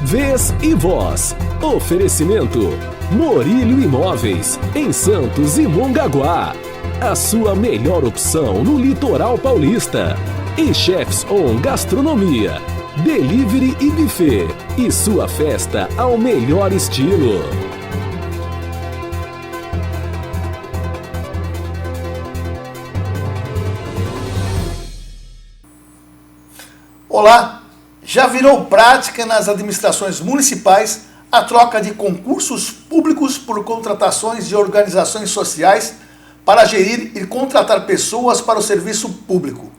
Vez e voz. Oferecimento Morílio Imóveis, em Santos e Mongaguá. A sua melhor opção no litoral paulista. E Chefs On Gastronomia, Delivery e Buffet. E sua festa ao melhor estilo. Olá! Já virou prática nas administrações municipais a troca de concursos públicos por contratações de organizações sociais para gerir e contratar pessoas para o serviço público.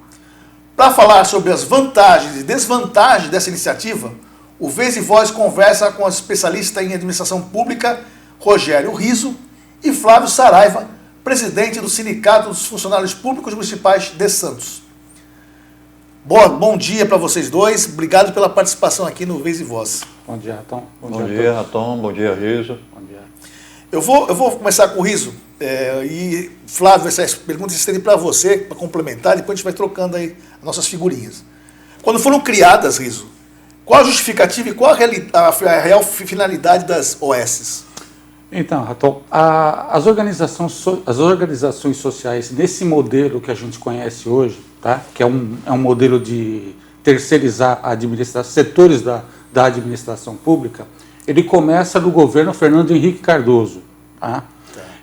Para falar sobre as vantagens e desvantagens dessa iniciativa, o Vez e Voz conversa com o especialista em administração pública, Rogério Riso, e Flávio Saraiva, presidente do Sindicato dos Funcionários Públicos Municipais de Santos. Bom dia para vocês dois, obrigado pela participação aqui no Vez e Voz. Bom dia, Raton. Bom dia, Raton. Bom dia, Riso. Bom dia. Eu vou começar com o Riso, e Flávio, essas perguntas estendem para você, para complementar, depois a gente vai trocando aí as nossas figurinhas. Quando foram criadas, Riso, qual a justificativa e qual a real finalidade das OSs? Então, Raton, as organizações sociais, nesse modelo que a gente conhece hoje, tá? Que é um modelo de terceirizar setores da administração pública, ele começa no governo Fernando Henrique Cardoso. Tá?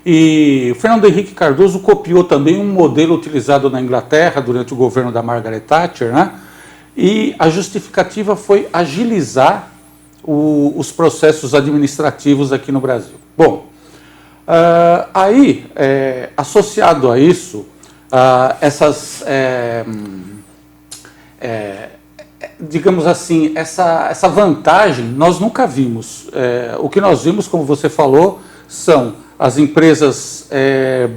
E o Fernando Henrique Cardoso copiou também um modelo utilizado na Inglaterra durante o governo da Margaret Thatcher, né? E a justificativa foi agilizar os processos administrativos aqui no Brasil. Bom, associado a isso, digamos assim, essa vantagem nós nunca vimos. O que nós vimos, como você falou, são as empresas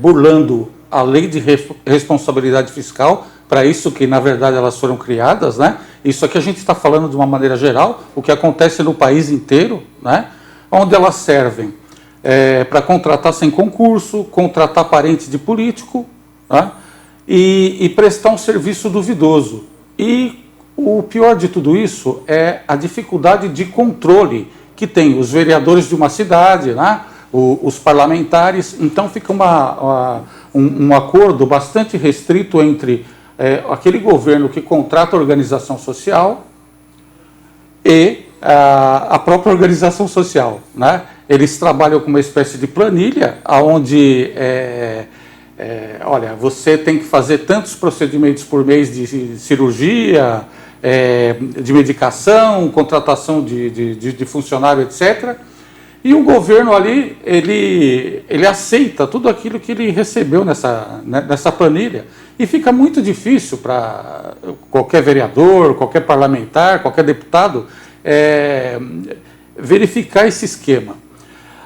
burlando a lei de responsabilidade fiscal, para isso que, na verdade, elas foram criadas, né? Isso aqui a gente está falando de uma maneira geral, o que acontece no país inteiro, né? Onde elas servem para contratar sem concurso, contratar parente de político, né? E prestar um serviço duvidoso. E o pior de tudo isso é a dificuldade de controle que tem os vereadores de uma cidade, né? Os parlamentares. Então fica um acordo bastante restrito entre aquele governo que contrata a organização social e a própria organização social, né? Eles trabalham com uma espécie de planilha, onde olha, você tem que fazer tantos procedimentos por mês de cirurgia, de medicação, contratação de funcionário, etc. E o governo ali, ele aceita tudo aquilo que ele recebeu nessa planilha. E fica muito difícil para qualquer vereador, qualquer parlamentar, qualquer deputado verificar esse esquema.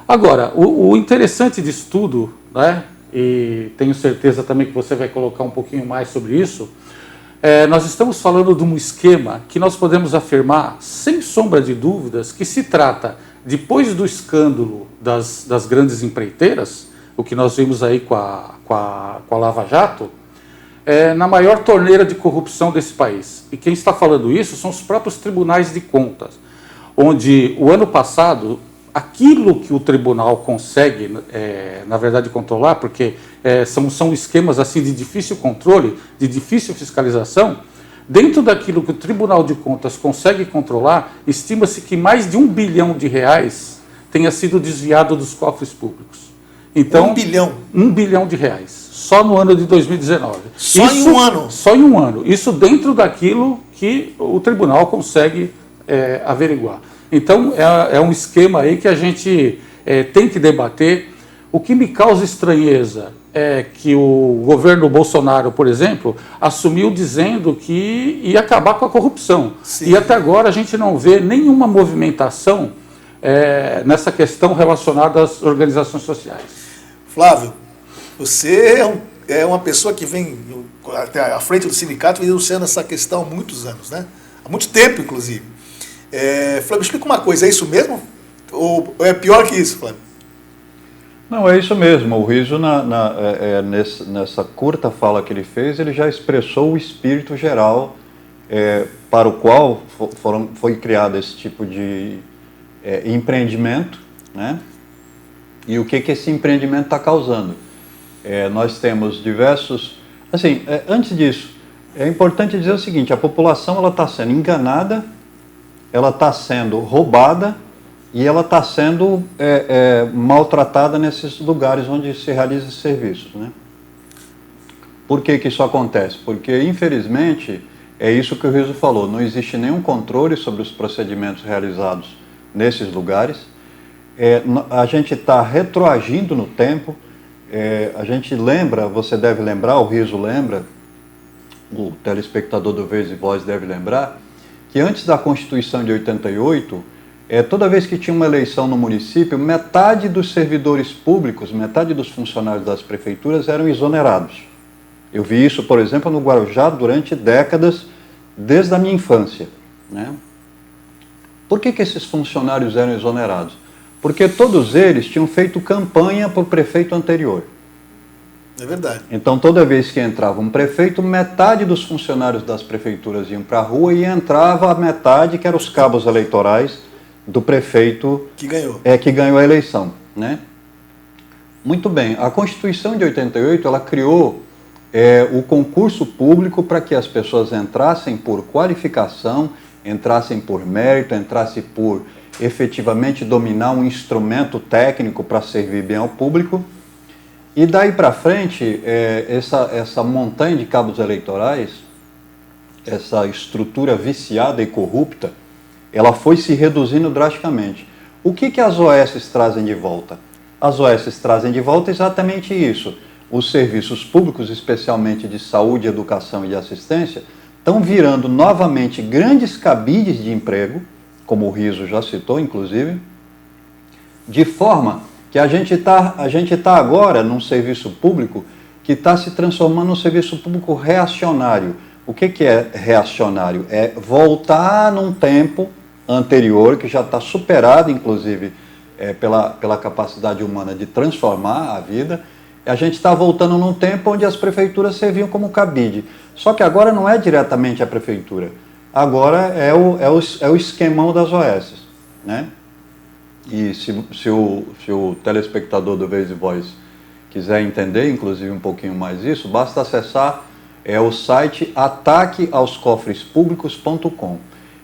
Agora, o interessante disso tudo, né, e tenho certeza também que você vai colocar um pouquinho mais sobre isso, nós estamos falando de um esquema que nós podemos afirmar, sem sombra de dúvidas, que se trata, depois do escândalo das grandes empreiteiras, o que nós vimos aí com a Lava Jato, na maior torneira de corrupção desse país. E quem está falando isso são os próprios tribunais de contas, onde o ano passado, aquilo que o tribunal consegue, na verdade, controlar, porque são esquemas assim de difícil controle, de difícil fiscalização, dentro daquilo que o Tribunal de Contas consegue controlar, estima-se que mais de R$1 bilhão tenha sido desviado dos cofres públicos. Então, R$1 bilhão, só no ano de 2019. Em um ano? Só em um ano. Isso dentro daquilo que o tribunal consegue averiguar. Então, é um esquema aí que a gente tem que debater. O que me causa estranheza é que o governo Bolsonaro, por exemplo, assumiu dizendo que ia acabar com a corrupção. Sim. E até agora a gente não vê nenhuma movimentação nessa questão relacionada às organizações sociais. Flávio, você é uma pessoa que vem até à frente do sindicato e denunciando essa questão há muitos anos, né? Há muito tempo, inclusive. Flávio, explica uma coisa, é isso mesmo? Ou é pior que isso, Flávio? Não, é isso mesmo. O Riso, nessa curta fala que ele fez, ele já expressou o espírito geral para o qual foi criado esse tipo de empreendimento, né? E o que esse empreendimento está causando. Nós temos diversos... Assim, antes disso, é importante dizer o seguinte, a população está sendo enganada, ela está sendo roubada e ela está sendo maltratada nesses lugares onde se realizam esses serviços, né? Por que isso acontece? Porque, infelizmente, é isso que o Riso falou, não existe nenhum controle sobre os procedimentos realizados nesses lugares, a gente está retroagindo no tempo, a gente lembra, você deve lembrar, o Riso lembra, o telespectador do Vez e Voz deve lembrar, que antes da Constituição de 88, toda vez que tinha uma eleição no município, metade dos servidores públicos, metade dos funcionários das prefeituras eram exonerados. Eu vi isso, por exemplo, no Guarujá durante décadas, desde a minha infância, né? Por que esses funcionários eram exonerados? Porque todos eles tinham feito campanha para o prefeito anterior. É verdade. Então, toda vez que entrava um prefeito, metade dos funcionários das prefeituras iam para a rua e entrava a metade, que eram os cabos eleitorais do prefeito que ganhou. Que ganhou a eleição, né? Muito bem. A Constituição de 88, ela criou o concurso público para que as pessoas entrassem por qualificação, entrassem por mérito, entrassem por efetivamente dominar um instrumento técnico para servir bem ao público. E daí para frente, essa montanha de cabos eleitorais, essa estrutura viciada e corrupta, ela foi se reduzindo drasticamente. O que as OS trazem de volta? As OS trazem de volta exatamente isso. Os serviços públicos, especialmente de saúde, educação e de assistência, estão virando novamente grandes cabides de emprego, como o Riso já citou, inclusive, de forma que a gente tá agora num serviço público que está se transformando num serviço público reacionário. O que é reacionário? É voltar num tempo anterior, que já está superado, inclusive, pela capacidade humana de transformar a vida. A gente está voltando num tempo onde as prefeituras serviam como cabide. Só que agora não é diretamente a prefeitura. Agora é o esquemão das OS, né? E se o telespectador do Vez e Voz quiser entender, inclusive um pouquinho mais isso, basta acessar o site ataqueaoscofrespublicos.com.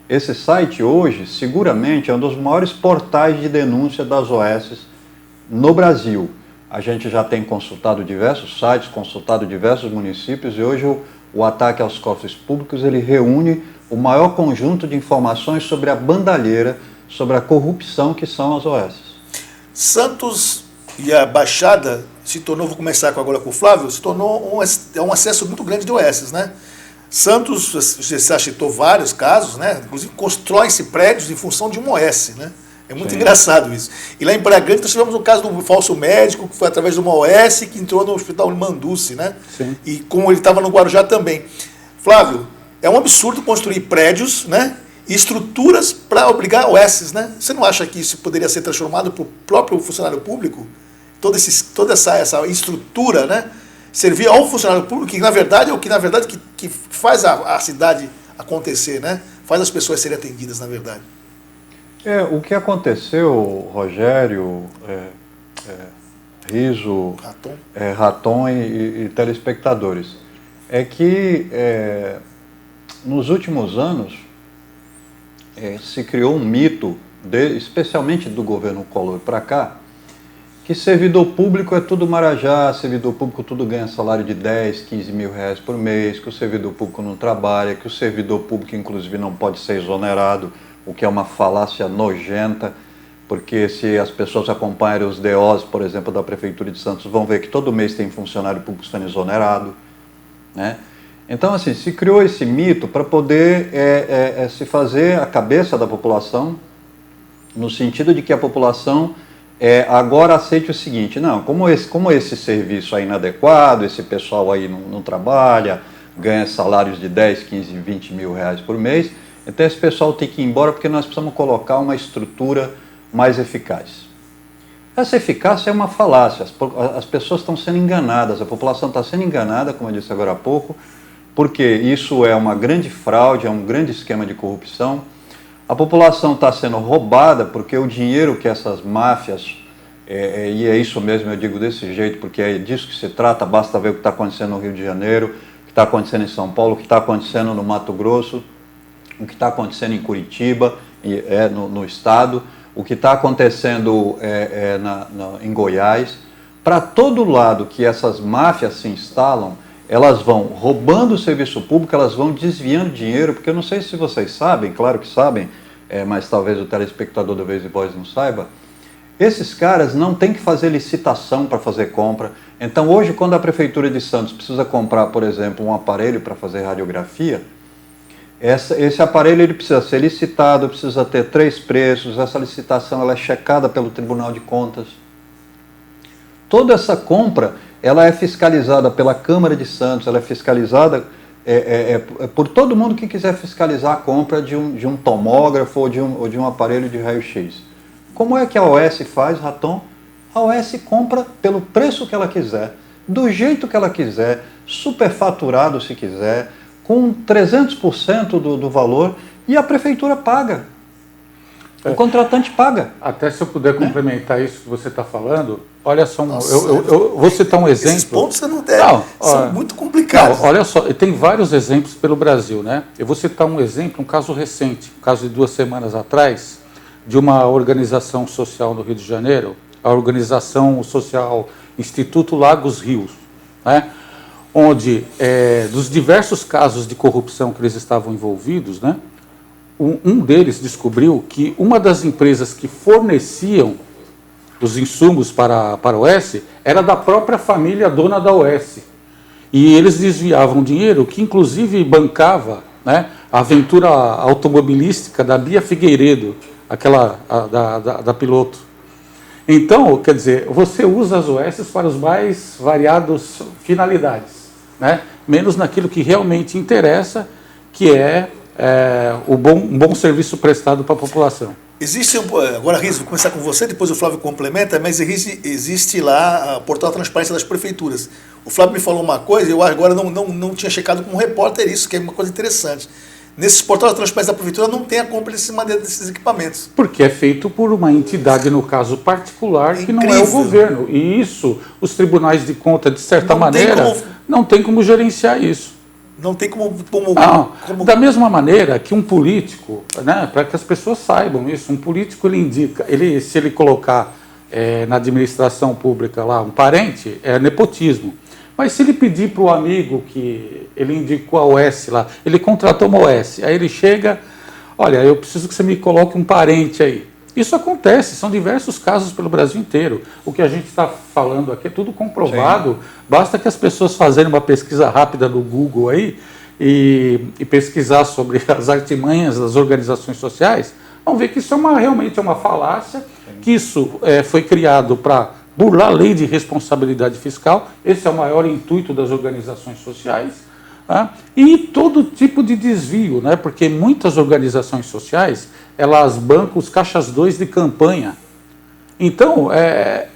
Esse site hoje, seguramente, é um dos maiores portais de denúncia das OS no Brasil. A gente já tem consultado diversos sites, consultado diversos municípios e hoje o Ataque aos Cofres Públicos ele reúne o maior conjunto de informações sobre a bandalheira, sobre a corrupção que são as OS. Santos e a Baixada se tornou, vou começar agora com o Flávio, se tornou um acesso muito grande de OS, né? Santos, você citou vários casos, né? Inclusive constroem-se prédios em função de um OS, né? É muito engraçado isso. E lá em Praia Grande nós tivemos o caso do falso médico, que foi através de uma OS que entrou no hospital Manduce, né? Sim. E como ele estava no Guarujá também. Flávio, é um absurdo construir prédios, né? E estruturas para obrigar OS, né? Você não acha que isso poderia ser transformado para o próprio funcionário público? Toda essa estrutura, né? Servir ao funcionário público, que na verdade é o que faz a cidade acontecer, né? Faz as pessoas serem atendidas, na verdade. O que aconteceu, Rogério, Riso, Raton e telespectadores, é que nos últimos anos se criou um mito, especialmente do governo Collor para cá, que servidor público é tudo marajá, servidor público tudo ganha salário de 10, 15 mil reais por mês, que o servidor público não trabalha, que o servidor público inclusive não pode ser exonerado, o que é uma falácia nojenta, porque se as pessoas acompanharem os DOs, por exemplo, da Prefeitura de Santos, vão ver que todo mês tem funcionário público sendo exonerado, né? Então, assim, se criou esse mito para poder se fazer a cabeça da população, no sentido de que a população agora aceite o seguinte, não, como esse serviço é inadequado, esse pessoal aí não trabalha, ganha salários de 10, 15, 20 mil reais por mês, então esse pessoal tem que ir embora porque nós precisamos colocar uma estrutura mais eficaz. Essa eficácia é uma falácia, as pessoas estão sendo enganadas, a população está sendo enganada, como eu disse agora há pouco, porque isso é uma grande fraude, é um grande esquema de corrupção. A população está sendo roubada porque o dinheiro que essas máfias, e é isso mesmo, eu digo desse jeito, porque é disso que se trata, basta ver o que está acontecendo no Rio de Janeiro, o que está acontecendo em São Paulo, o que está acontecendo no Mato Grosso, o que está acontecendo em Curitiba, no estado, o que está acontecendo em Goiás. Para todo lado que essas máfias se instalam, elas vão roubando o serviço público, elas vão desviando dinheiro, porque eu não sei se vocês sabem, claro que sabem, mas talvez o telespectador do Vez e Voz não saiba, esses caras não têm que fazer licitação para fazer compra. Então hoje, quando a Prefeitura de Santos precisa comprar, por exemplo, um aparelho para fazer radiografia, esse aparelho ele precisa ser licitado, precisa ter 3 preços, essa licitação ela é checada pelo Tribunal de Contas. Toda essa compra ela é fiscalizada pela Câmara de Santos, ela é fiscalizada por todo mundo que quiser fiscalizar a compra de um tomógrafo ou de um aparelho de raio-x. Como é que a OS faz, Raton? A OS compra pelo preço que ela quiser, do jeito que ela quiser, superfaturado se quiser, com 300% do valor, e a Prefeitura paga. O contratante paga. Até se eu puder complementar isso que você está falando, olha só, eu vou citar um exemplo. Esses pontos você não deve, são muito complicados. Não, olha só, tem vários exemplos pelo Brasil, né? Eu vou citar um exemplo, um caso recente, um caso de 2 semanas atrás, de uma organização social no Rio de Janeiro, a organização social Instituto Lagos Rios, né? Onde, dos diversos casos de corrupção que eles estavam envolvidos, né? Um deles descobriu que uma das empresas que forneciam os insumos para a OS era da própria família dona da OS. E eles desviavam dinheiro que inclusive bancava, né, a aventura automobilística da Bia Figueiredo, aquela da piloto. Então, quer dizer, você usa as OS para os mais variados finalidades, né, menos naquilo que realmente interessa, que é um bom serviço prestado para a população. Agora, Riz, vou começar com você, depois o Flávio complementa, mas existe lá o portal Transparência das Prefeituras. O Flávio me falou uma coisa, eu agora não tinha checado com um repórter isso, que é uma coisa interessante. Nesse portal da Transparência da Prefeitura não tem a compra desses equipamentos. Porque é feito por uma entidade, no caso particular, que não é o governo. E isso, os tribunais de conta, de certa maneira, não tem como gerenciar isso. Não tem como... Da mesma maneira que um político, né, para que as pessoas saibam isso, um político ele indica, se ele colocar na administração pública lá um parente, é nepotismo. Mas se ele pedir para o amigo que ele indicou a OS lá, ele contratou uma OS, aí ele chega, olha, eu preciso que você me coloque um parente aí. Isso acontece, são diversos casos pelo Brasil inteiro. O que a gente está falando aqui é tudo comprovado. Sim. Basta que as pessoas fazerem uma pesquisa rápida no Google aí e pesquisar sobre as artimanhas das organizações sociais, vão ver que isso realmente é uma falácia, sim, que isso foi criado para burlar a lei de responsabilidade fiscal. Esse é o maior intuito das organizações sociais. Tá? E todo tipo de desvio, né? Porque muitas organizações sociais, elas bancam os caixas 2 de campanha. Então, é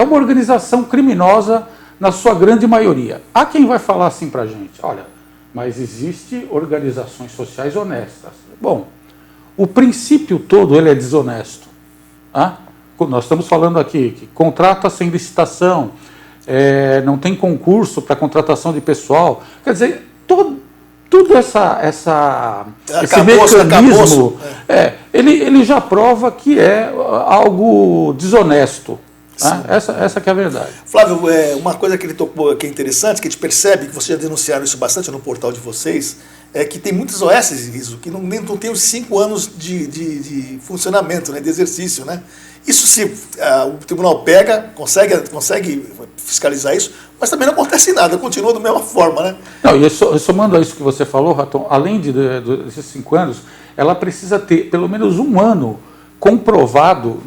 uma organização criminosa na sua grande maioria. Há quem vai falar assim para a gente, olha, mas existe organizações sociais honestas. Bom, o princípio todo ele é desonesto. Tá? Nós estamos falando aqui que contrata sem licitação, não tem concurso para contratação de pessoal. Quer dizer, tudo esse mecanismo, ele já prova que é algo desonesto. Né? Essa que é a verdade. Flávio, uma coisa que ele tocou que é interessante, que a gente percebe, que vocês já denunciaram isso bastante no portal de vocês, é que tem muitas OS, que não tem os 5 anos de funcionamento, né, de exercício, né? Isso se o tribunal pega, consegue fiscalizar isso, mas também não acontece nada, continua da mesma forma, né? Não, e somando a isso que você falou, Raton, além desses 5 anos, ela precisa ter pelo menos 1 ano comprovado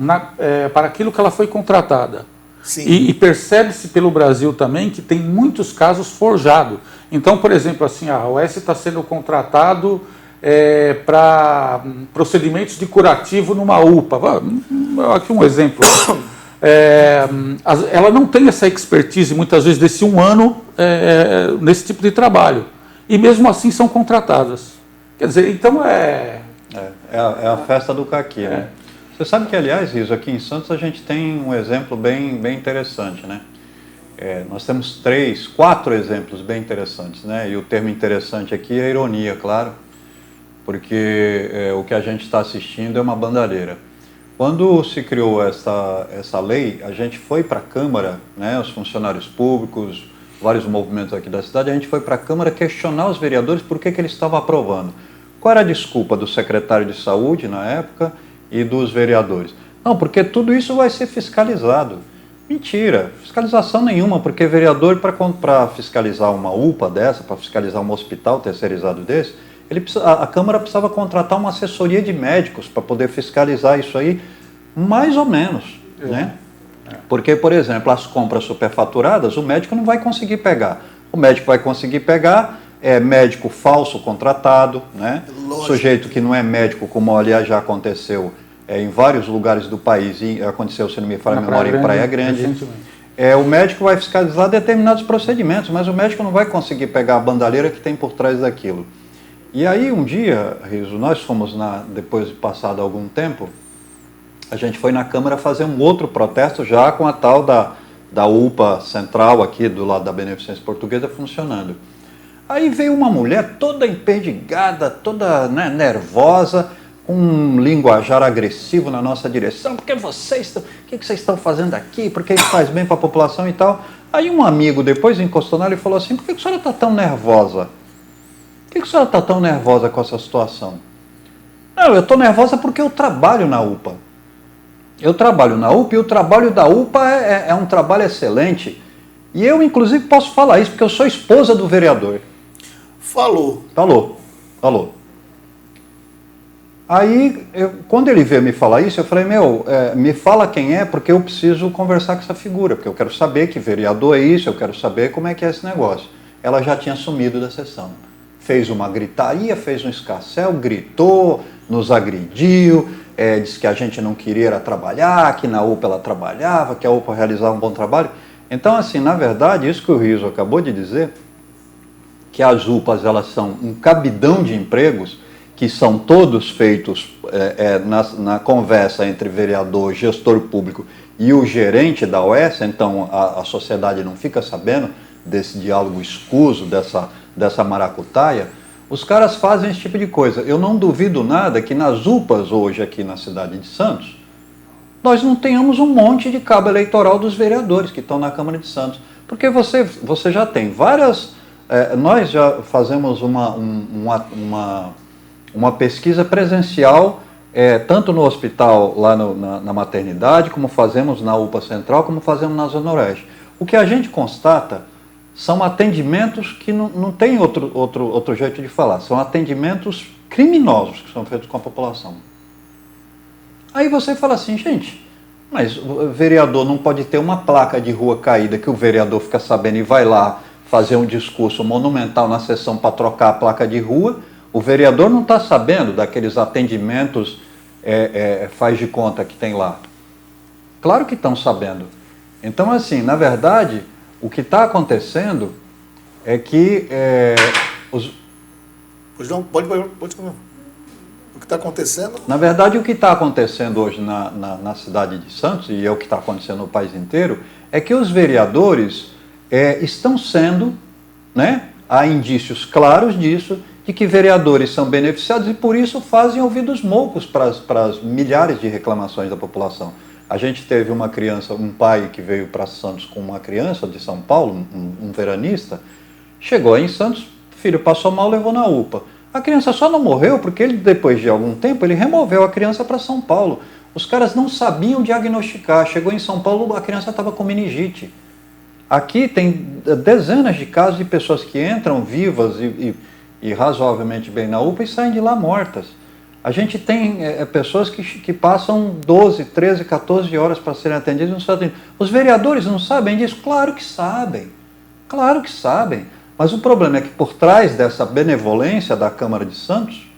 para aquilo que ela foi contratada. Sim. E percebe-se pelo Brasil também que tem muitos casos forjados. Então, por exemplo, assim, a OS está sendo contratado para procedimentos de curativo numa UPA. Aqui um exemplo. Ela não tem essa expertise, muitas vezes, desse 1 ano nesse tipo de trabalho. E mesmo assim são contratadas. Quer dizer, então É a festa do caqui, né? Você sabe que, aliás, Riso, aqui em Santos a gente tem um exemplo bem interessante, né? Nós temos 4 exemplos bem interessantes, né? E o termo interessante aqui é ironia, claro, porque o que a gente está assistindo é uma bandalheira. Quando se criou essa lei, a gente foi para a Câmara, né, os funcionários públicos, vários movimentos aqui da cidade, a gente foi para a Câmara questionar os vereadores por que eles estavam aprovando. Qual era a desculpa do secretário de Saúde na época e dos vereadores? Não, porque tudo isso vai ser fiscalizado. Mentira, fiscalização nenhuma, porque vereador, para fiscalizar uma UPA dessa, para fiscalizar um hospital terceirizado desse, a Câmara precisava contratar uma assessoria de médicos para poder fiscalizar isso aí, mais ou menos, né? Porque, por exemplo, as compras superfaturadas, o médico não vai conseguir pegar. O médico vai conseguir pegar médico falso contratado, né? Sujeito que não é médico, como aliás já aconteceu em vários lugares do país, e aconteceu, se não me falha a memória, em Praia Grande. O médico vai fiscalizar determinados procedimentos, mas o médico não vai conseguir pegar a bandalheira que tem por trás daquilo. E aí um dia, Riso, nós fomos, depois de passado algum tempo, a gente foi na Câmara fazer um outro protesto já com a tal da UPA central aqui do lado da Beneficência Portuguesa funcionando. Aí veio uma mulher toda emperdigada, toda, né, nervosa, com um linguajar agressivo na nossa direção, porque vocês o que vocês estão fazendo aqui, porque isso faz bem para a população e tal. Aí um amigo depois encostou nela e falou assim, por que a senhora está tão nervosa? Por que a senhora está tão nervosa com essa situação? Não, eu estou nervosa porque eu trabalho na UPA. Eu trabalho na UPA e o trabalho da UPA é um trabalho excelente. E eu, inclusive, posso falar isso porque eu sou esposa do vereador. Falou. Aí, quando ele veio me falar isso, eu falei, me fala quem é, porque eu preciso conversar com essa figura, porque eu quero saber que vereador é isso, eu quero saber como é que é esse negócio. Ela já tinha sumido da sessão. Fez uma gritaria, fez um escarcéu, gritou, nos agrediu, disse que a gente não queria trabalhar, que na UPA ela trabalhava, que a UPA realizava um bom trabalho. Então, assim, na verdade, isso que o Riso acabou de dizer, que as UPAs elas são um cabidão de empregos, que são todos feitos na conversa entre vereador, gestor público e o gerente da OS, então a sociedade não fica sabendo desse diálogo escuso, dessa maracutaia. Os caras fazem esse tipo de coisa. Eu não duvido nada que nas UPAs hoje aqui na cidade de Santos, nós não tenhamos um monte de cabo eleitoral dos vereadores que estão na Câmara de Santos. Porque você já tem várias... nós já fazemos uma pesquisa presencial, tanto no hospital, lá na maternidade, como fazemos na UPA Central, como fazemos na Zona Oeste. O que a gente constata são atendimentos que não tem outro jeito de falar, são atendimentos criminosos que são feitos com a população. Aí você fala assim, gente, mas o vereador não pode ter uma placa de rua caída que o vereador fica sabendo e vai lá fazer um discurso monumental na sessão para trocar a placa de rua. O vereador não está sabendo daqueles atendimentos faz de conta que tem lá. Claro que estão sabendo. Então, assim, na verdade, o que está acontecendo é que Pois não, pode comer. O que está acontecendo? Na verdade, o que está acontecendo hoje na cidade de Santos, e é o que está acontecendo no país inteiro, é que os vereadores estão sendo, né, há indícios claros disso, de que vereadores são beneficiados e por isso fazem ouvidos moucos para as milhares de reclamações da população. A gente teve uma criança, um pai que veio para Santos com uma criança de São Paulo, um veranista, chegou aí em Santos, o filho passou mal, levou na UPA. A criança só não morreu porque ele, depois de algum tempo, ele removeu a criança para São Paulo. Os caras não sabiam diagnosticar. Chegou em São Paulo, a criança estava com meningite. Aqui tem dezenas de casos de pessoas que entram vivas e razoavelmente bem na UPA e saem de lá mortas. A gente tem pessoas que passam 12, 13, 14 horas para serem atendidas e não são atendidas. Os vereadores não sabem disso? Claro que sabem. Claro que sabem. Mas o problema é que por trás dessa benevolência da Câmara de Santos,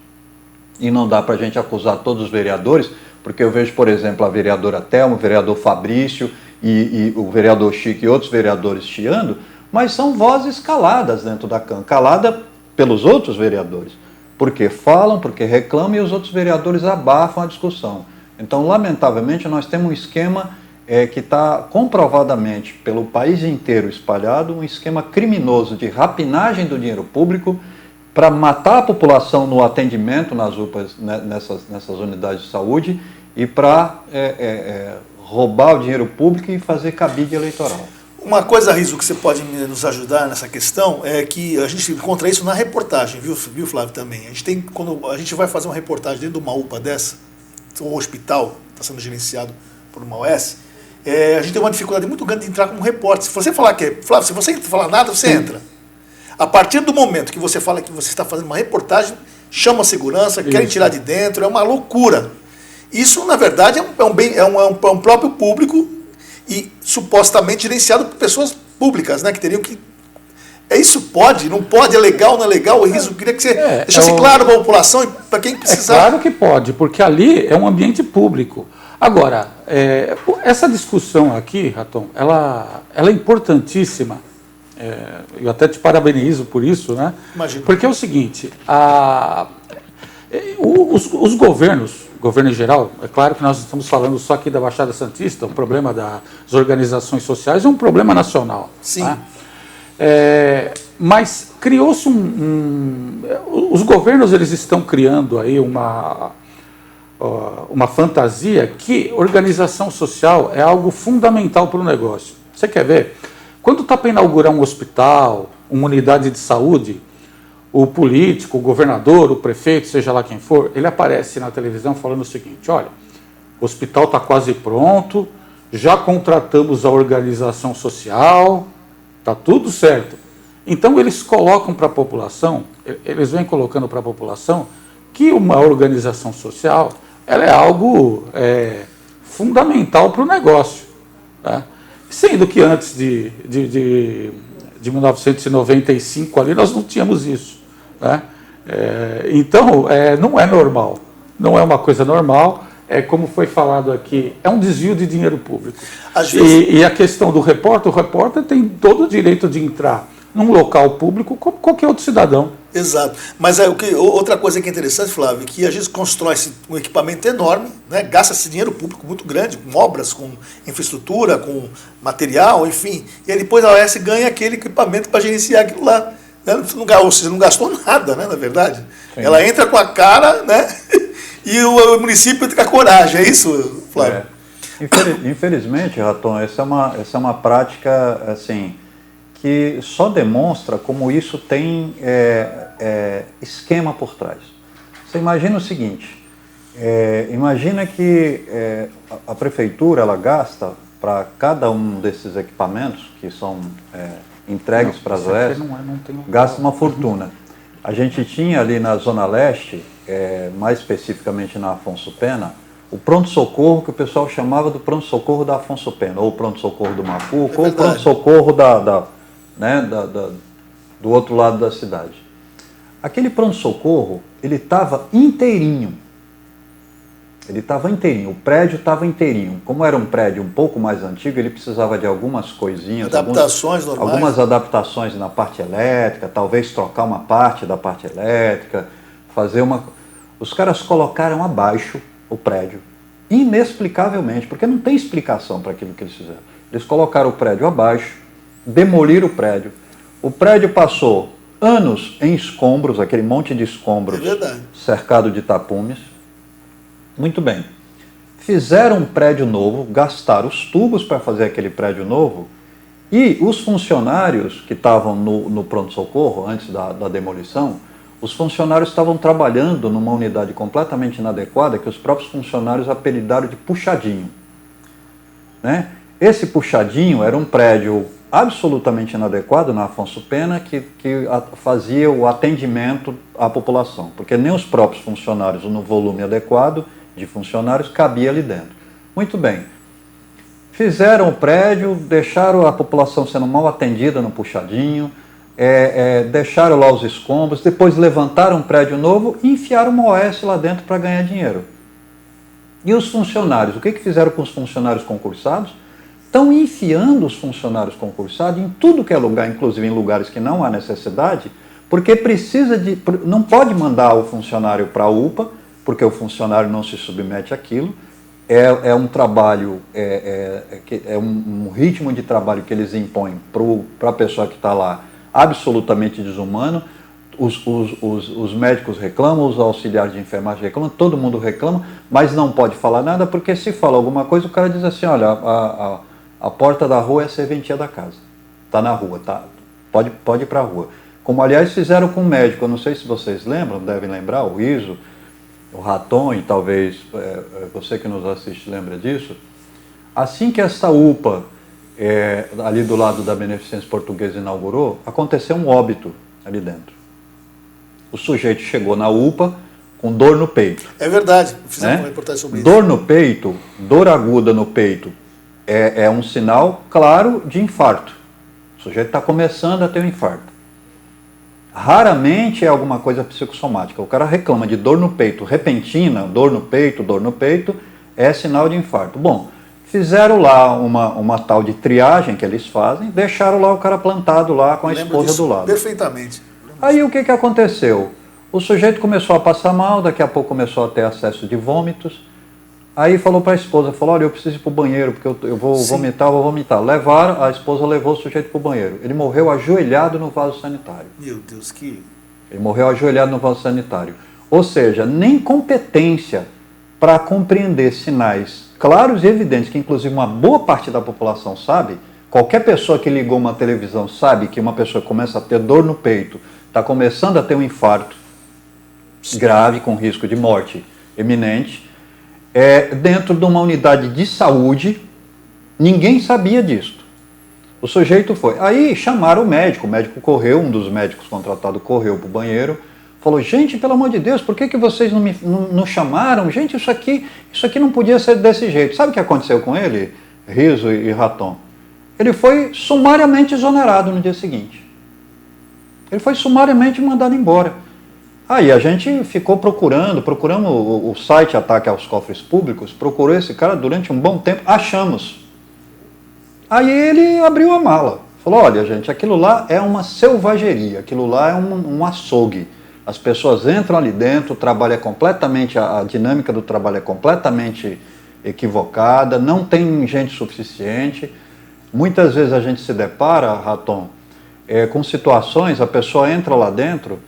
e não dá para a gente acusar todos os vereadores, porque eu vejo, por exemplo, a vereadora Thelma, o vereador Fabrício e o vereador Chico e outros vereadores chiando, mas são vozes caladas dentro da Câmara, calada pelos outros vereadores. Porque falam, porque reclamam e os outros vereadores abafam a discussão. Então, lamentavelmente, nós temos um esquema que está comprovadamente pelo país inteiro espalhado, um esquema criminoso de rapinagem do dinheiro público para matar a população no atendimento nas UPAs, nessas unidades de saúde, e para roubar o dinheiro público e fazer cabide eleitoral. Uma coisa, Riso, que você pode nos ajudar nessa questão é que a gente encontra isso na reportagem, viu Flávio, também. Quando a gente vai fazer uma reportagem dentro de uma UPA dessa, um hospital está sendo gerenciado por uma OS, a gente tem uma dificuldade muito grande de entrar como repórter. Se você falar Flávio, se você não falar nada, você entra. A partir do momento que você fala que você está fazendo uma reportagem, chama a segurança, querem tirar de dentro, é uma loucura. Isso, na verdade, é um próprio público e supostamente gerenciado por pessoas públicas, né, que teriam que... Isso pode, não pode, é legal, não é legal? O Riso queria que você deixasse claro para a população e para quem precisar. É claro que pode, porque ali é um ambiente público. Agora, essa discussão aqui, Raton, ela é importantíssima. Eu até te parabenizo por isso, né? Imagino. Porque é o seguinte, os governos, governo em geral, é claro que nós estamos falando só aqui da Baixada Santista, o problema das organizações sociais é um problema nacional. Sim. Né? Mas criou-se os governos, eles estão criando aí uma fantasia que organização social é algo fundamental para o negócio. Você quer ver? Quando está para inaugurar um hospital, uma unidade de saúde, o político, o governador, o prefeito, seja lá quem for, ele aparece na televisão falando o seguinte: olha, o hospital está quase pronto, já contratamos a organização social, está tudo certo. Então eles colocam para a população, eles vêm colocando para a população que uma organização social ela é algo fundamental para o negócio. Tá? Sendo que antes de 1995 ali nós não tínhamos isso. Né? Então não é normal, não é uma coisa normal, como foi falado aqui, é um desvio de dinheiro público. E a questão do repórter, o repórter tem todo o direito de entrar num local público como qualquer outro cidadão. Exato. Mas outra coisa que é interessante, Flávio, é que a gente constrói um equipamento enorme, né, gasta esse dinheiro público muito grande, com obras, com infraestrutura, com material, enfim, e aí depois a OAS ganha aquele equipamento para gerenciar aquilo lá. Né? Ou seja, não gastou nada, né, na verdade. Sim. Ela entra com a cara, né, e o município entra com a coragem, é isso, Flávio? Infelizmente, Raton, essa é uma prática, assim, que só demonstra como isso tem esquema por trás. Você imagina o seguinte, imagina que a prefeitura ela gasta para cada um desses equipamentos que são entregues para as OAS, gasta uma fortuna. A gente tinha ali na Zona Leste, mais especificamente na Afonso Pena, o pronto-socorro que o pessoal chamava do pronto-socorro da Afonso Pena, ou pronto-socorro do Macuco, ou pronto-socorro do outro lado da cidade. Aquele pronto-socorro, ele estava inteirinho. O prédio estava inteirinho. Como era um prédio um pouco mais antigo, ele precisava de algumas coisinhas. Algumas adaptações na parte elétrica, talvez trocar uma parte da parte elétrica, fazer uma... Os caras colocaram abaixo o prédio, inexplicavelmente, porque não tem explicação para aquilo que eles fizeram. Eles colocaram o prédio abaixo, demoliram o prédio passou anos em escombros, aquele monte de escombros cercado de tapumes. Muito bem, fizeram um prédio novo, gastaram os tubos para fazer aquele prédio novo, e os funcionários que estavam no pronto-socorro, antes da demolição, os funcionários estavam trabalhando numa unidade completamente inadequada, que os próprios funcionários apelidaram de puxadinho. Né? Esse puxadinho era um prédio absolutamente inadequado na Afonso Pena, que fazia o atendimento à população, porque nem os próprios funcionários, no volume adequado de funcionários, cabia ali dentro. Muito bem, fizeram o prédio, deixaram a população sendo mal atendida no puxadinho, deixaram lá os escombros, depois levantaram um prédio novo e enfiaram uma OAS lá dentro para ganhar dinheiro. E os funcionários, o que fizeram com os funcionários concursados? Estão enfiando os funcionários concursados em tudo que é lugar, inclusive em lugares que não há necessidade, Porque não pode mandar o funcionário para a UPA, porque o funcionário não se submete àquilo. É um trabalho, um ritmo de trabalho que eles impõem para a pessoa que está lá absolutamente desumano. Os médicos reclamam, os auxiliares de enfermagem reclamam, todo mundo reclama, mas não pode falar nada, porque se fala alguma coisa, o cara diz assim, olha, a porta da rua é a serventia da casa, está na rua, tá? Pode ir para a rua. Como, aliás, fizeram com o médico, eu não sei se vocês lembram, devem lembrar, o Riso, o Raton, e talvez você que nos assiste lembra disso. Assim que essa UPA, ali do lado da Beneficência Portuguesa, inaugurou, aconteceu um óbito ali dentro. O sujeito chegou na UPA com dor no peito. É verdade, fizemos uma reportagem sobre isso. Dor no peito, dor aguda no peito, é um sinal claro de infarto. O sujeito está começando a ter um infarto. Raramente é alguma coisa psicossomática. O cara reclama de dor no peito repentina, dor no peito, é sinal de infarto. Bom, fizeram lá uma tal de triagem que eles fazem, deixaram lá o cara plantado lá com a esposa do lado. Perfeitamente. Aí o que aconteceu? O sujeito começou a passar mal, daqui a pouco começou a ter acesso de vômitos. Aí falou para a esposa, olha, eu preciso ir para o banheiro, porque eu vou vomitar. Levaram, a esposa levou o sujeito para o banheiro. Ele morreu ajoelhado no vaso sanitário. Meu Deus, que... Ele morreu ajoelhado no vaso sanitário. Ou seja, nem competência para compreender sinais claros e evidentes, que inclusive uma boa parte da população sabe. Qualquer pessoa que ligou uma televisão sabe que uma pessoa começa a ter dor no peito, está começando a ter um infarto grave, com risco de morte iminente, dentro de uma unidade de saúde, ninguém sabia disso. O sujeito foi. Aí chamaram o médico correu, um dos médicos contratados correu para o banheiro, falou, gente, pelo amor de Deus, por que vocês não chamaram? Gente, isso aqui não podia ser desse jeito. Sabe o que aconteceu com ele, Riso e Raton? Ele foi sumariamente exonerado no dia seguinte. Ele foi sumariamente mandado embora. Aí a gente ficou procuramos o site Ataque aos Cofres Públicos, procurou esse cara durante um bom tempo, achamos. Aí ele abriu a mala, falou, olha gente, aquilo lá é uma selvageria, aquilo lá é um açougue. As pessoas entram ali dentro, o trabalho é completamente, a dinâmica do trabalho é completamente equivocada, não tem gente suficiente. Muitas vezes a gente se depara, Raton, com situações, a pessoa entra lá dentro,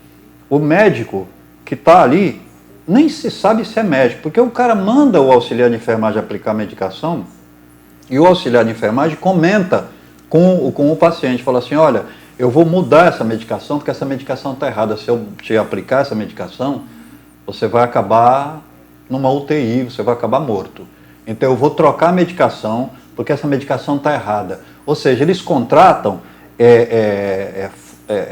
o médico que está ali nem se sabe se é médico, porque o cara manda o auxiliar de enfermagem aplicar a medicação e o auxiliar de enfermagem comenta com o paciente, fala assim, olha, eu vou mudar essa medicação porque essa medicação está errada, se eu te aplicar essa medicação, você vai acabar numa UTI, você vai acabar morto. Então eu vou trocar a medicação porque essa medicação está errada. Ou seja, eles contratam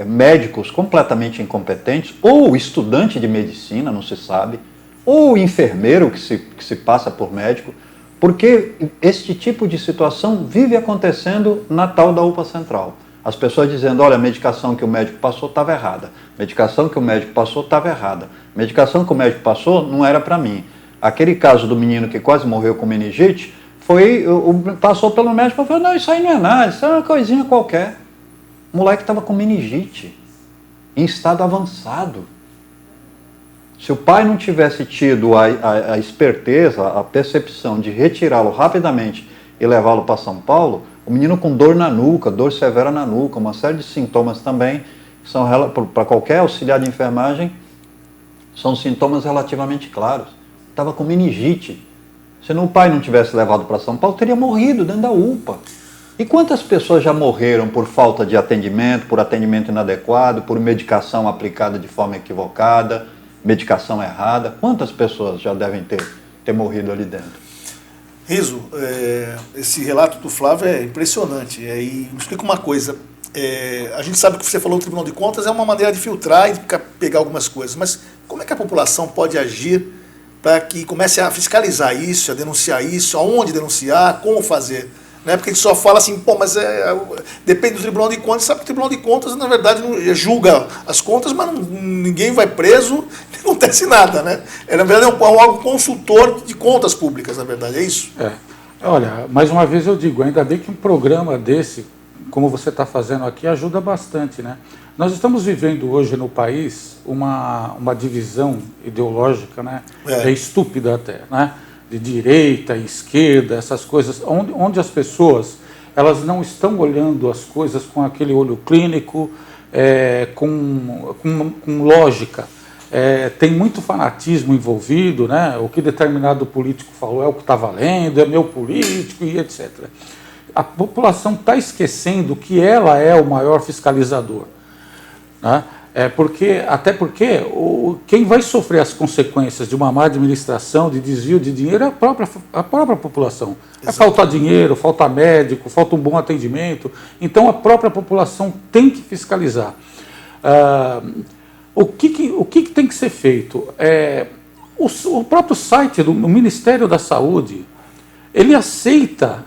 médicos completamente incompetentes, ou estudante de medicina, não se sabe, ou enfermeiro que se passa por médico, porque este tipo de situação vive acontecendo na tal da UPA Central. As pessoas dizendo, olha, a medicação que o médico passou estava errada, a medicação que o médico passou estava errada, a medicação que o médico passou não era para mim. Aquele caso do menino que quase morreu com meningite, passou pelo médico e falou, não, isso aí não é nada, isso é uma coisinha qualquer. O moleque estava com meningite, em estado avançado. Se o pai não tivesse tido a esperteza, a percepção de retirá-lo rapidamente e levá-lo para São Paulo, o menino com dor na nuca, dor severa na nuca, uma série de sintomas também, que são para qualquer auxiliar de enfermagem, são sintomas relativamente claros. Estava com meningite. Se o pai não tivesse levado para São Paulo, teria morrido dentro da UPA. E quantas pessoas já morreram por falta de atendimento, por atendimento inadequado, por medicação aplicada de forma equivocada, medicação errada? Quantas pessoas já devem ter morrido ali dentro? Riso, esse relato do Flávio é impressionante. E me explica uma coisa. A gente sabe que você falou do Tribunal de Contas é uma maneira de filtrar e de pegar algumas coisas, mas como é que a população pode agir para que comece a fiscalizar isso, a denunciar isso, aonde denunciar, como fazer? Né? Porque a gente só fala assim, pô, mas depende do Tribunal de Contas, sabe que o Tribunal de Contas, na verdade, julga as contas, mas ninguém vai preso, não acontece nada, né? Na verdade, é um órgão consultor de contas públicas, na verdade, é isso? Olha, mais uma vez eu digo, ainda bem que um programa desse como você está fazendo aqui, ajuda bastante, né? Nós estamos vivendo hoje no país uma divisão ideológica, né? É estúpida até, né? De direita, esquerda, essas coisas, onde as pessoas elas não estão olhando as coisas com aquele olho clínico, com lógica. Tem muito fanatismo envolvido, né? O que determinado político falou é o que está valendo, é meu político e etc. A população está esquecendo que ela é o maior fiscalizador, né? Até porque quem vai sofrer as consequências de uma má administração, de desvio de dinheiro, é a própria população. Exato. Falta dinheiro, falta médico, falta um bom atendimento. Então a própria população tem que fiscalizar. O que tem que ser feito? O próprio site do Ministério da Saúde, ele aceita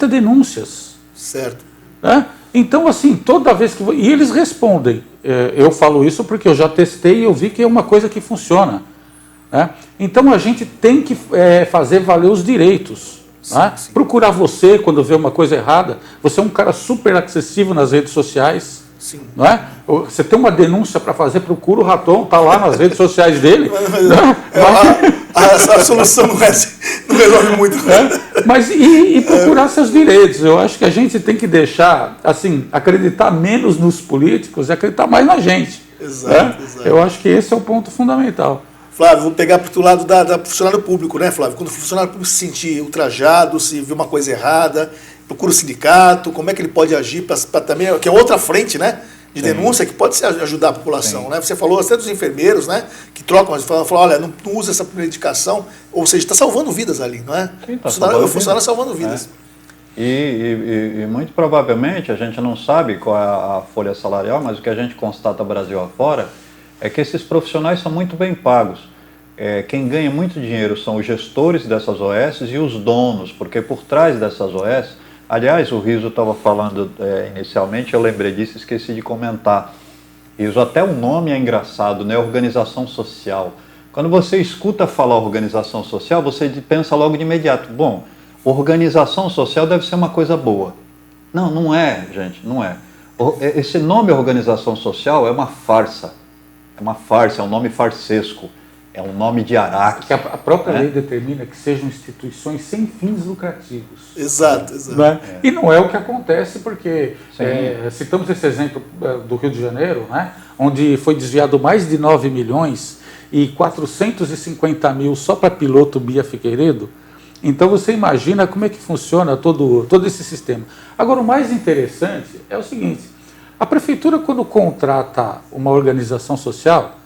denúncias. Certo. Né? Então, assim, toda vez que... E eles respondem. Eu falo isso porque eu já testei e eu vi que é uma coisa que funciona. Né? Então, a gente tem que fazer valer os direitos. Sim, né? Sim. Procurar você quando vê uma coisa errada. Você é um cara super acessível nas redes sociais. Sim. Não é? Você tem uma denúncia para fazer, procura o Raton, está lá nas redes sociais dele. A solução não resolve muito. Mas procurar seus direitos. Eu acho que a gente tem que deixar, assim, acreditar menos nos políticos e acreditar mais na gente. Exato, exato. Eu acho que esse é o ponto fundamental. Flávio, vou pegar para o lado da funcionário público, né, Flávio? Quando o funcionário público se sentir ultrajado, se vê uma coisa errada, procura o sindicato, como é que ele pode agir para também, que é outra frente, né, de denúncia que pode ajudar a população, né? Você falou até dos enfermeiros, né, que trocam, falam, olha, não usa essa medicação, ou seja, está salvando vidas ali, não é? Sim, tá o funcionário salvando vidas. E muito provavelmente, a gente não sabe qual é a folha salarial, mas o que a gente constata Brasil afora é que esses profissionais são muito bem pagos. Quem ganha muito dinheiro são os gestores dessas OS e os donos, porque por trás dessas OS, aliás, o Riso estava falando inicialmente, eu lembrei disso, esqueci de comentar. Riso, até o nome é engraçado, né? Organização social. Quando você escuta falar organização social, você pensa logo de imediato, bom, organização social deve ser uma coisa boa. Não, não é, gente, não é. Esse nome organização social é uma farsa. É uma farsa, é um nome farsesco, é um nome de Araque. A própria lei determina que sejam instituições sem fins lucrativos. Exato, exato. Né? E não é o que acontece, porque citamos esse exemplo do Rio de Janeiro, né? Onde foi desviado mais de 9 milhões e 450 mil só para piloto Bia Figueiredo. Então você imagina como é que funciona todo esse sistema. Agora, o mais interessante é o seguinte: a prefeitura, quando contrata uma organização social,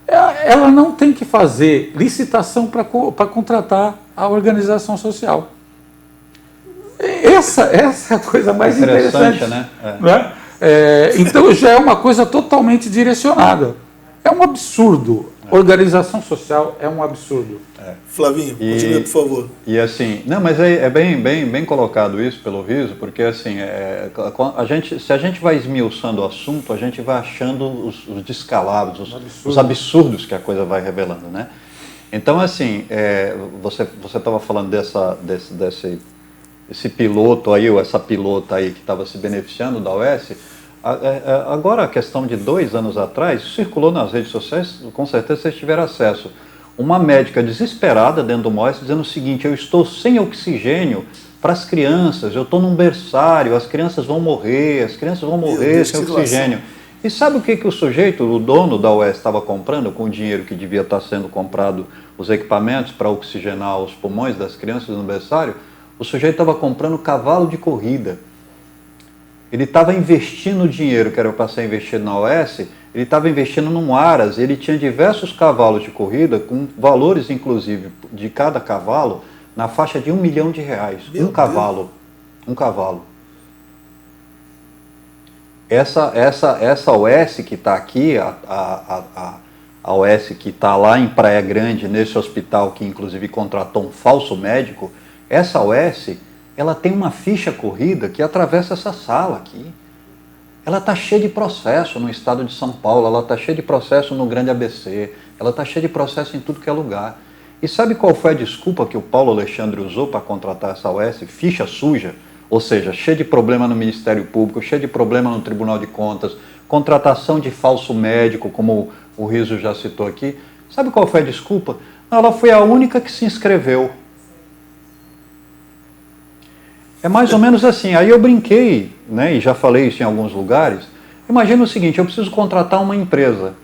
ela não tem que fazer licitação para contratar a organização social. Essa é a coisa mais interessante. Né? Né? Então já é uma coisa totalmente direcionada. É um absurdo. Organização social é um absurdo. Flavinho, continue, por favor. E assim, não, mas é bem colocado isso pelo Riso, porque assim, se a gente vai esmiuçando o assunto, a gente vai achando os descalabros, os absurdos que a coisa vai revelando, né? Então, assim, você estava falando desse piloto aí, ou essa pilota aí que estava se beneficiando da OS. Agora, a questão de 2 anos atrás, circulou nas redes sociais, com certeza vocês tiveram acesso. Uma médica desesperada dentro do OS dizendo o seguinte: eu estou sem oxigênio para as crianças, eu estou num berçário, as crianças vão morrer sem oxigênio. E sabe o que o sujeito, o dono da OS, estava comprando com o dinheiro que devia estar sendo comprado, os equipamentos para oxigenar os pulmões das crianças no berçário? O sujeito estava comprando cavalo de corrida. Ele estava investindo o dinheiro que era para ser investido na OS, ele estava investindo num Aras, ele tinha diversos cavalos de corrida, com valores, inclusive, de cada cavalo, na faixa de R$1 milhão. Um cavalo. Essa OS que está aqui, a OS que está lá em Praia Grande, nesse hospital que inclusive contratou um falso médico, essa OS... ela tem uma ficha corrida que atravessa essa sala aqui. Ela está cheia de processo no estado de São Paulo, ela está cheia de processo no Grande ABC, ela está cheia de processo em tudo que é lugar. E sabe qual foi a desculpa que o Paulo Alexandre usou para contratar essa OS? Ficha suja. ou seja, cheio de problema no Ministério Público, cheio de problema no Tribunal de Contas, contratação de falso médico, como o Riso já citou aqui. Sabe qual foi a desculpa? Ela foi a única que se inscreveu. É mais ou menos assim. Aí eu brinquei, né, e já falei isso em alguns lugares. Imagina o seguinte, eu preciso contratar uma empresa.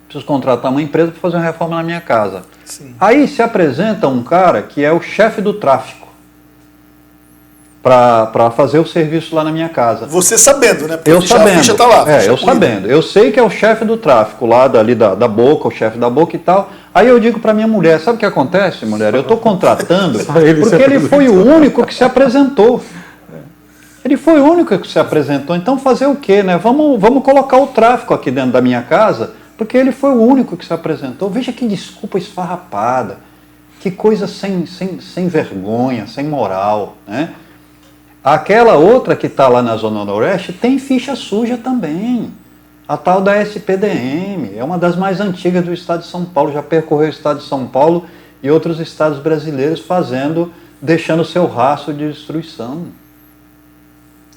Preciso contratar uma empresa para fazer uma reforma na minha casa. Sim. Aí se apresenta um cara que é o chefe do tráfico para fazer o serviço lá na minha casa. Você sabendo, né? Porque Eu a sabendo. ficha tá lá. Eu sabendo. Eu sei que é o chefe do tráfico lá dali da Boca, o chefe da Boca e tal. Aí eu digo para minha mulher, sabe o que acontece, mulher? Eu estou contratando porque ele foi o único que se apresentou. Ele foi o único que se apresentou. Então fazer o quê, né? Vamos colocar o tráfico aqui dentro da minha casa, porque ele foi o único que se apresentou. Veja que desculpa esfarrapada. Que coisa sem vergonha, sem moral, né? Aquela outra que está lá na Zona Noroeste tem ficha suja também. A tal da SPDM, é uma das mais antigas do estado de São Paulo, já percorreu o estado de São Paulo e outros estados brasileiros deixando seu rastro de destruição.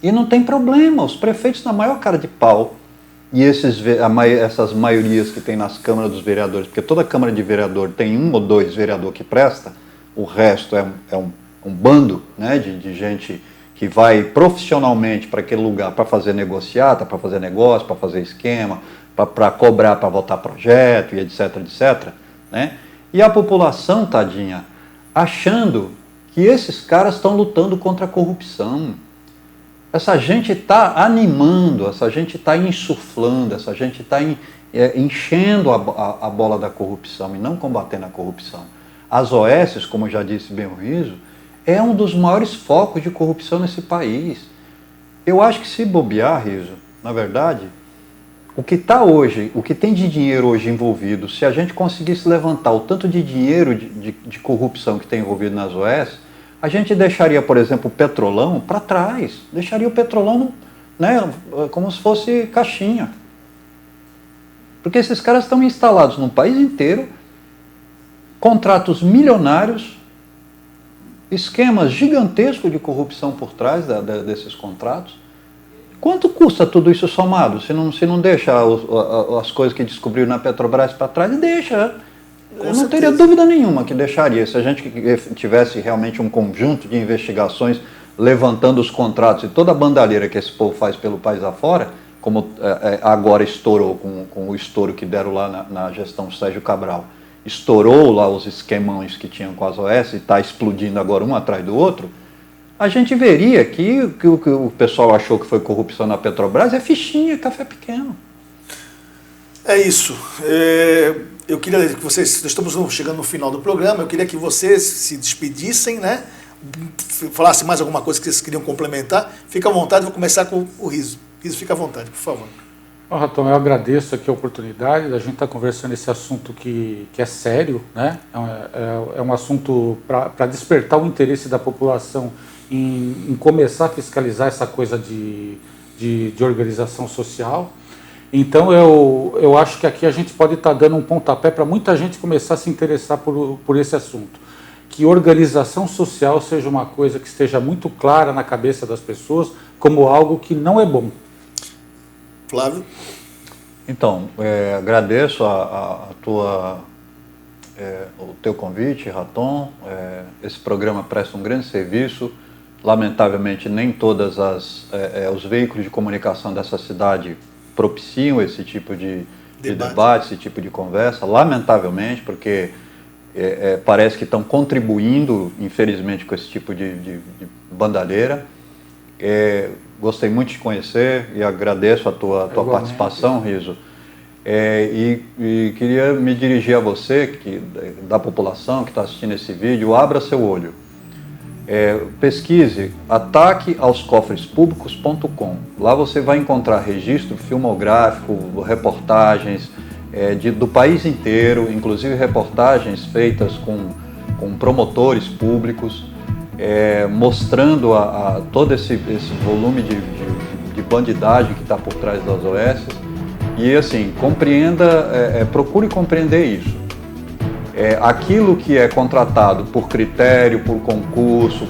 E não tem problema, os prefeitos na maior cara de pau, e essas maiorias que tem nas câmaras dos vereadores, porque toda câmara de vereador tem 1 ou 2 vereadores que presta, o resto é um bando, né, de gente que vai profissionalmente para aquele lugar para fazer negociata, para fazer negócio, para fazer esquema, para cobrar, para votar projeto e etc, etc. Né? E a população, tadinha, achando que esses caras estão lutando contra a corrupção. Essa gente está animando, essa gente está insuflando, essa gente está enchendo a bola da corrupção e não combatendo a corrupção. As OS, como já disse bem o Riso, é um dos maiores focos de corrupção nesse país. Eu acho que se bobear, Riso, na verdade, o que está hoje, o que tem de dinheiro hoje envolvido, se a gente conseguisse levantar o tanto de dinheiro de corrupção que tem envolvido nas OS, a gente deixaria, por exemplo, o Petrolão para trás. Deixaria o Petrolão, né, como se fosse caixinha. Porque esses caras estão instalados no país inteiro, contratos milionários, esquemas gigantescos de corrupção por trás desses contratos. Quanto custa tudo isso somado? Se não deixa as coisas que descobriu na Petrobras para trás, deixa. Eu não teria dúvida nenhuma que deixaria. Se a gente tivesse realmente um conjunto de investigações levantando os contratos e toda a bandalheira que esse povo faz pelo país afora, como agora estourou com o estouro que deram lá na gestão Sérgio Cabral, estourou lá os esquemões que tinham com as OS e está explodindo agora um atrás do outro, a gente veria que o que o pessoal achou que foi corrupção na Petrobras é fichinha, café pequeno. É isso. Eu queria que vocês, estamos chegando no final do programa, eu queria que vocês se despedissem, né? Falassem mais alguma coisa que vocês queriam complementar. Fica à vontade, vou começar com o Riso. Riso, fica à vontade, por favor. Raton, eu agradeço aqui a oportunidade da gente estar conversando esse assunto que é sério, né? É um assunto para despertar o interesse da população em começar a fiscalizar essa coisa de organização social. Então eu acho que aqui a gente pode estar dando um pontapé para muita gente começar a se interessar por esse assunto. Que organização social seja uma coisa que esteja muito clara na cabeça das pessoas como algo que não é bom. Flávio? Então, agradeço o teu convite, Raton. Esse programa presta um grande serviço. Lamentavelmente, nem todos os veículos de comunicação dessa cidade propiciam esse tipo de debate, esse tipo de conversa. Lamentavelmente, porque parece que estão contribuindo, infelizmente, com esse tipo de bandalheira. Gostei muito de conhecer e agradeço a tua participação, Riso. E queria me dirigir a você, da população que está assistindo esse vídeo, abra seu olho. Pesquise ataqueaoscofrespublicos.com. Lá você vai encontrar registro filmográfico, reportagens do país inteiro, inclusive reportagens feitas com promotores públicos, mostrando todo esse volume de bandidagem que está por trás das OS. E assim, procure compreender isso. aquilo que é contratado por critério, por concurso,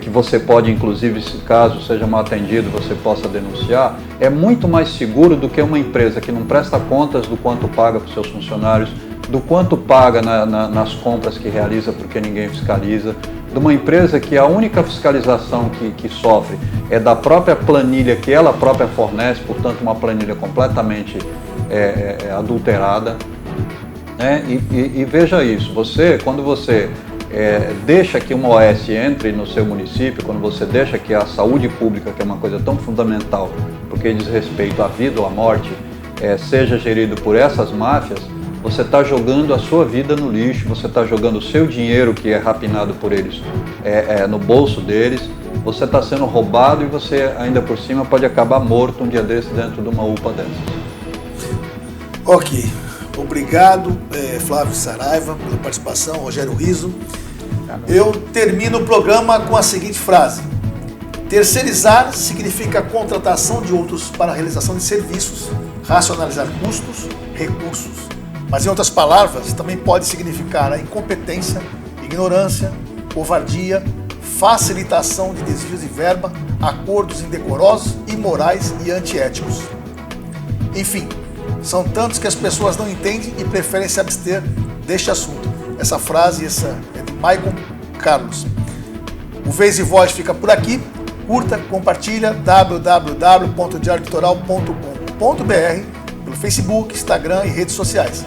que você pode, inclusive, se caso seja mal atendido, você possa denunciar, é muito mais seguro do que uma empresa que não presta contas do quanto paga para os seus funcionários, do quanto paga nas compras que realiza porque ninguém fiscaliza, de uma empresa que a única fiscalização que sofre é da própria planilha que ela própria fornece, portanto uma planilha completamente adulterada. E veja isso, quando você deixa que uma OS entre no seu município, quando você deixa que a saúde pública, que é uma coisa tão fundamental, porque diz respeito à vida ou à morte, seja gerido por essas máfias, você está jogando a sua vida no lixo, você está jogando o seu dinheiro que é rapinado por eles no bolso deles, você está sendo roubado e você ainda por cima pode acabar morto um dia desse dentro de uma UPA dessas. Ok. Obrigado, Flávio Saraiva, pela participação, Rogério Riso. Eu termino o programa com a seguinte frase: terceirizar significa a contratação de outros para a realização de serviços, racionalizar custos, recursos. Mas, em outras palavras, também pode significar a incompetência, ignorância, covardia, facilitação de desvios de verba, acordos indecorosos, imorais e antiéticos. Enfim, são tantos que as pessoas não entendem e preferem se abster deste assunto. Essa frase é de Maicon Carlos. O Vez e Voz fica por aqui. Curta, compartilha, www.diariolitoral.com.br, pelo Facebook, Instagram e redes sociais.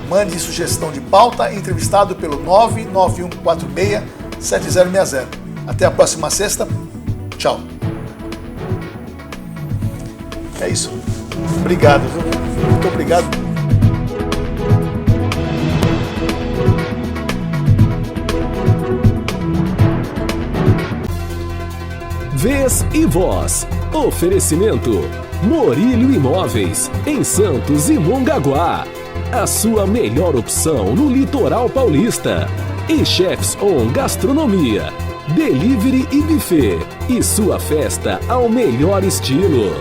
Mande sugestão de pauta, entrevistado pelo 991467060. Até a próxima sexta. Tchau. É isso. Obrigado, viu? Muito obrigado. Vez e Voz. Oferecimento: Morílio Imóveis, em Santos e Mongaguá. A sua melhor opção no litoral paulista. E Chefs On Gastronomia, Delivery e Buffet. E sua festa ao melhor estilo.